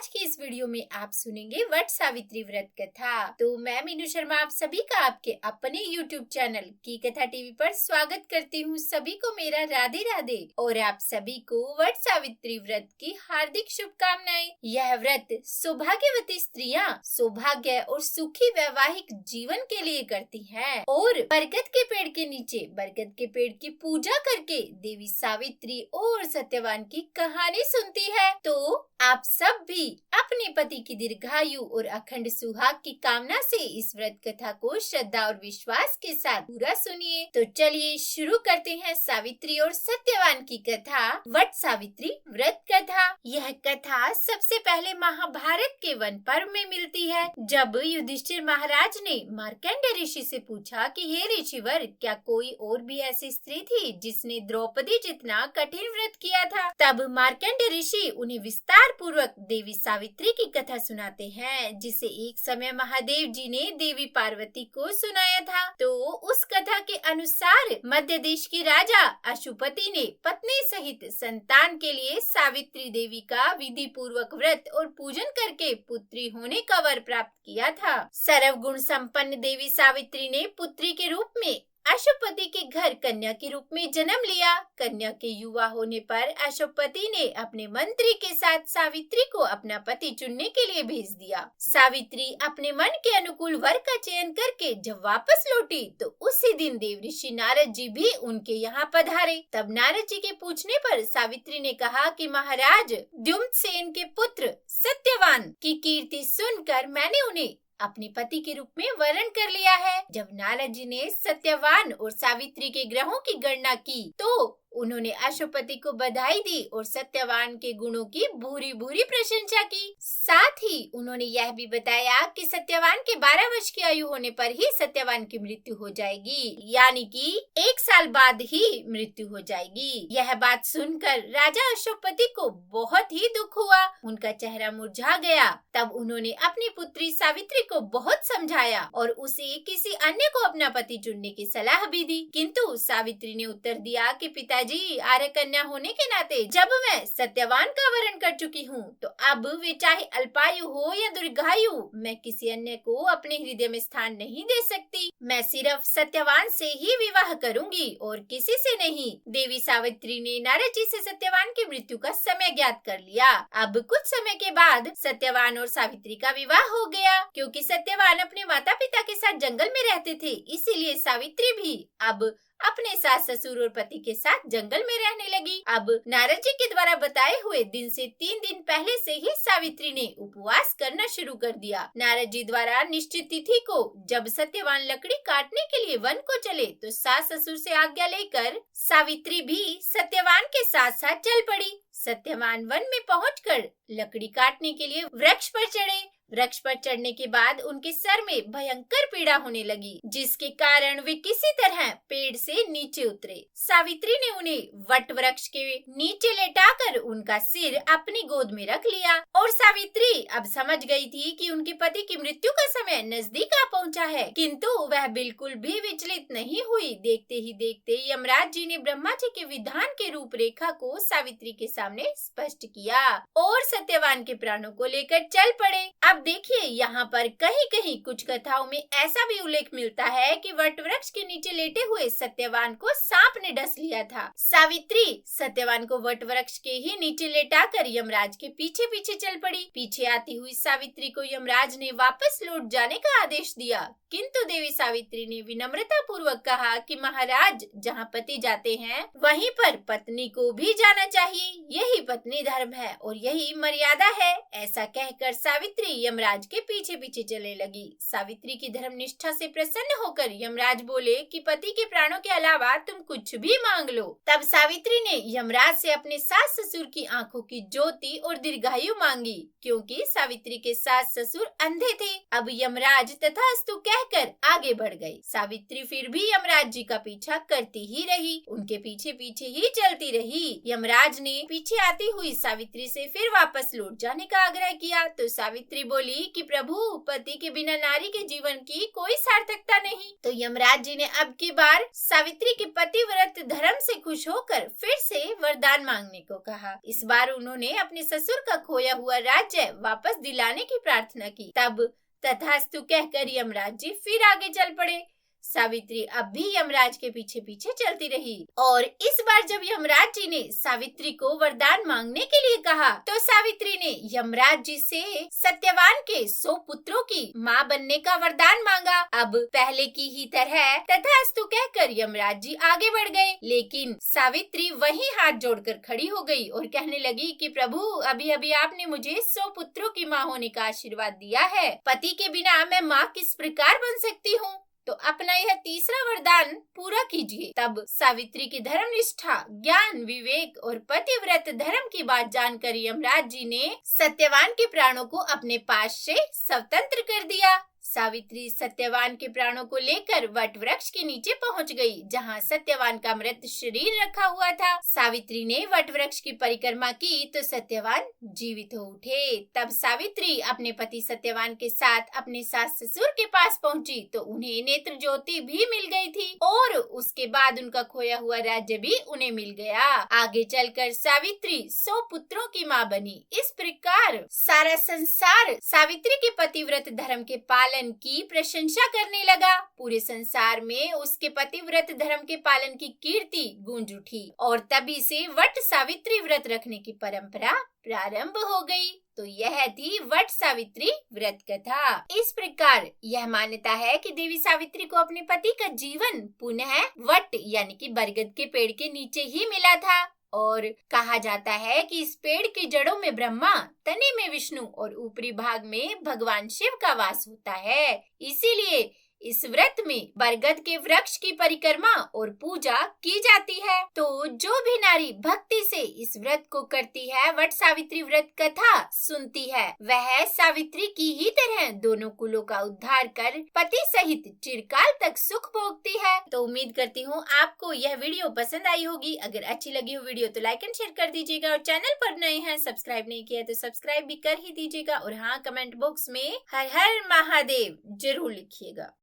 आज की इस वीडियो में आप सुनेंगे वट सावित्री व्रत कथा। तो मैं मीनू शर्मा आप सभी का आपके अपने YouTube चैनल की कथा टीवी पर स्वागत करती हूँ। सभी को मेरा राधे राधे और आप सभी को वट सावित्री व्रत की हार्दिक शुभकामनाएं। यह व्रत सौभाग्यवती स्त्रियां सौभाग्य और सुखी वैवाहिक जीवन के लिए करती हैं और बरगद के पेड़ के नीचे बरगद के पेड़ की पूजा करके देवी सावित्री और सत्यवान की कहानी सुनती है। तो आप सब भी अपने पति की दीर्घायु और अखंड सुहाग की कामना से इस व्रत कथा को श्रद्धा और विश्वास के साथ पूरा सुनिए। तो चलिए शुरू करते हैं सावित्री और सत्यवान की कथा, वट सावित्री व्रत कथा। यह कथा सबसे पहले महाभारत के वन पर्व में मिलती है, जब युधिष्ठिर महाराज ने मार्कंडेय ऋषि से पूछा कि हे ऋषिवर, क्या कोई और भी ऐसी स्त्री थी जिसने द्रौपदी जितना कठिन व्रत किया था। तब मार्कंडेय ऋषि उन्हें विस्तार पूर्वक देवी सावित्री की कथा सुनाते हैं, जिसे एक समय महादेव जी ने देवी पार्वती को सुनाया था। तो उस कथा के अनुसार मध्य देश के राजा अशुपति ने पत्नी सहित संतान के लिए सावित्री देवी का विधि पूर्वक व्रत और पूजन करके पुत्री होने का वर प्राप्त किया था। सर्वगुण संपन्न देवी सावित्री ने पुत्री के रूप में अशुपति के घर कन्या के रूप में जन्म लिया। कन्या के युवा होने पर अशुपति ने अपने मंत्री के साथ सावित्री को अपना पति चुनने के लिए भेज दिया। सावित्री अपने मन के अनुकूल वर का चयन करके जब वापस लौटी तो उसी दिन देव ऋषि नारद जी भी उनके यहाँ पधारे। तब नारद जी के पूछने पर सावित्री ने कहा कि महाराज, द्युम्नसेन के पुत्र सत्यवान की कीर्ति सुनकर मैंने उन्हें अपने पति के रूप में वरण कर लिया है। जब नारद जी ने सत्यवान और सावित्री के ग्रहों की गणना की तो उन्होंने अशुपति को बधाई दी और सत्यवान के गुणों की भूरी भूरी प्रशंसा की। साथ ही उन्होंने यह भी बताया कि सत्यवान के 12 वर्ष की आयु होने पर ही सत्यवान की मृत्यु हो जाएगी, यानी कि 1 साल बाद ही मृत्यु हो जाएगी। यह बात सुनकर राजा अशुपति को बहुत ही दुख हुआ, उनका चेहरा मुरझा गया। तब उन्होंने अपनी पुत्री सावित्री को बहुत समझाया और उसे किसी अन्य को अपना पति चुनने की सलाह भी दी, किंतु सावित्री ने उत्तर दिया कि पिताजी, आर्य कन्या होने के नाते जब मैं सत्यवान का वरण कर चुकी हूँ तो अब वे चाहे अल्पायु हो या दीर्घायु, मैं किसी अन्य को अपने हृदय में स्थान नहीं दे सकती। मैं सिर्फ सत्यवान से ही विवाह करूंगी और किसी से नहीं। देवी सावित्री ने नारद जी से सत्यवान की मृत्यु का समय ज्ञात कर लिया। अब कुछ समय के बाद सत्यवान और सावित्री का विवाह हो गया। क्योंकि सत्यवान अपने माता पिता के साथ जंगल में रहते थे, इसीलिए सावित्री भी अब अपने सास ससुर और पति के साथ जंगल में रहने लगी। अब नारद जी के द्वारा बताए हुए दिन से 3 दिन पहले से ही सावित्री ने उपवास करना शुरू कर दिया। नारद जी द्वारा निश्चित तिथि को जब सत्यवान लकड़ी काटने के लिए वन को चले तो सास ससुर से आज्ञा लेकर सावित्री भी सत्यवान के साथ साथ चल पड़ी। सत्यवान वन में पहुंचकर लकड़ी काटने के लिए वृक्ष पर चढ़े। वृक्ष पर चढ़ने के बाद उनके सर में भयंकर पीड़ा होने लगी, जिसके कारण वे किसी तरह पेड़ से नीचे उतरे। सावित्री ने उन्हें वट वृक्ष के नीचे लेटाकर उनका सिर अपनी गोद में रख लिया और सावित्री अब समझ गई थी कि उनके पति की मृत्यु का समय नजदीक आ पहुंचा है, किंतु वह बिल्कुल भी विचलित नहीं हुई। देखते ही देखते यमराज जी ने ब्रह्मा जी के विधान के रूपरेखा को सावित्री के सामने स्पष्ट किया और सत्यवान के प्राणों को लेकर चल पड़े। अब देखिए, यहाँ पर कहीं कहीं कुछ कथाओं में ऐसा भी उल्लेख मिलता है कि वट वृक्ष के नीचे लेटे हुए सत्यवान को सांप ने डस लिया था। सावित्री सत्यवान को वट वृक्ष के ही नीचे लेटाकर यमराज के पीछे पीछे चल पड़ी। पीछे आती हुई सावित्री को यमराज ने वापस लौट जाने का आदेश दिया, किंतु देवी सावित्री ने विनम्रता पूर्वक कहा कि महाराज, जहाँ पति जाते हैं वहीं पर पत्नी को भी जाना चाहिए। यही पत्नी धर्म है और यही मर्यादा है। ऐसा कहकर सावित्री यमराज के पीछे पीछे चलने लगी। सावित्री की धर्म निष्ठा से प्रसन्न होकर यमराज बोले कि पति के प्राणों के अलावा तुम कुछ भी मांग लो। तब सावित्री ने यमराज से अपने सास ससुर की आंखों की ज्योति और दीर्घायु मांगी, क्योंकि सावित्री के सास ससुर अंधे थे। अब यमराज तथास्तु कहकर आगे बढ़ गए। सावित्री फिर भी यमराज जी का पीछा करती ही रही, उनके पीछे पीछे ही चलती रही। यमराज ने पीछे पीछे आती हुई सावित्री से फिर वापस लौट जाने का आग्रह किया तो सावित्री बोली कि प्रभु, पति के बिना नारी के जीवन की कोई सार्थकता नहीं। तो यमराज जी ने अब की बार सावित्री के पतिव्रत धर्म से खुश होकर फिर से वरदान मांगने को कहा। इस बार उन्होंने अपने ससुर का खोया हुआ राज्य वापस दिलाने की प्रार्थना की। तब तथास्तु कहकर यमराज जी फिर आगे चल पड़े। सावित्री अब भी यमराज के पीछे पीछे चलती रही और इस बार जब यमराज जी ने सावित्री को वरदान मांगने के लिए कहा तो सावित्री ने यमराज जी से सत्यवान के 100 पुत्रों की माँ बनने का वरदान मांगा। अब पहले की ही तरह तथास्तु कहकर यमराज जी आगे बढ़ गए, लेकिन सावित्री वहीं हाथ जोड़कर खड़ी हो गई और कहने लगी कि प्रभु, अभी अभी आपने मुझे 100 पुत्रों की माँ होने का आशीर्वाद दिया है, पति के बिना मैं माँ किस प्रकार बन सकती हूँ? तो अपना यह तीसरा वरदान पूरा कीजिए। तब सावित्री की धर्मनिष्ठा, ज्ञान, विवेक और पतिव्रत धर्म की बात जानकर यमराज जी ने सत्यवान के प्राणों को अपने पास से स्वतंत्र कर दिया। सावित्री सत्यवान के प्राणों को लेकर वट वृक्ष के नीचे पहुंच गई, जहां सत्यवान का मृत शरीर रखा हुआ था। सावित्री ने वट वृक्ष की परिक्रमा की तो सत्यवान जीवित हो उठे। तब सावित्री अपने पति सत्यवान के साथ अपने सास ससुर के पास पहुंची तो उन्हें नेत्र ज्योति भी मिल गई थी और उसके बाद उनका खोया हुआ राज्य भी उन्हें मिल गया। आगे चलकर सावित्री 100 पुत्रों की माँ बनी। इस प्रकार सारा संसार सावित्री के पतिव्रत धर्म के पालन की प्रशंसा करने लगा। पूरे संसार में उसके पतिव्रत धर्म के पालन की कीर्ति गूंज उठी और तभी से वट सावित्री व्रत रखने की परंपरा प्रारंभ हो गई। तो यह थी वट सावित्री व्रत कथा। इस प्रकार यह मान्यता है कि देवी सावित्री को अपने पति का जीवन पुनः वट यानी कि बरगद के पेड़ के नीचे ही मिला था और कहा जाता है कि इस पेड़ की जड़ों में ब्रह्मा, तने में विष्णु और ऊपरी भाग में भगवान शिव का वास होता है। इसीलिए इस व्रत में बरगद के वृक्ष की परिक्रमा और पूजा की जाती है। तो जो भी नारी भक्ति से इस व्रत को करती है, वट सावित्री व्रत कथा सुनती है, वह सावित्री की ही तरह दोनों कुलों का उद्धार कर पति सहित चिरकाल तक सुख भोगती है। तो उम्मीद करती हूँ आपको यह वीडियो पसंद आई होगी। अगर अच्छी लगी हो वीडियो तो लाइक एंड शेयर कर दीजिएगा और चैनल पर नए हैं, सब्सक्राइब नहीं किया तो सब्सक्राइब भी कर ही दीजिएगा। और हाँ, कमेंट बॉक्स में हर हर महादेव जरूर लिखिएगा।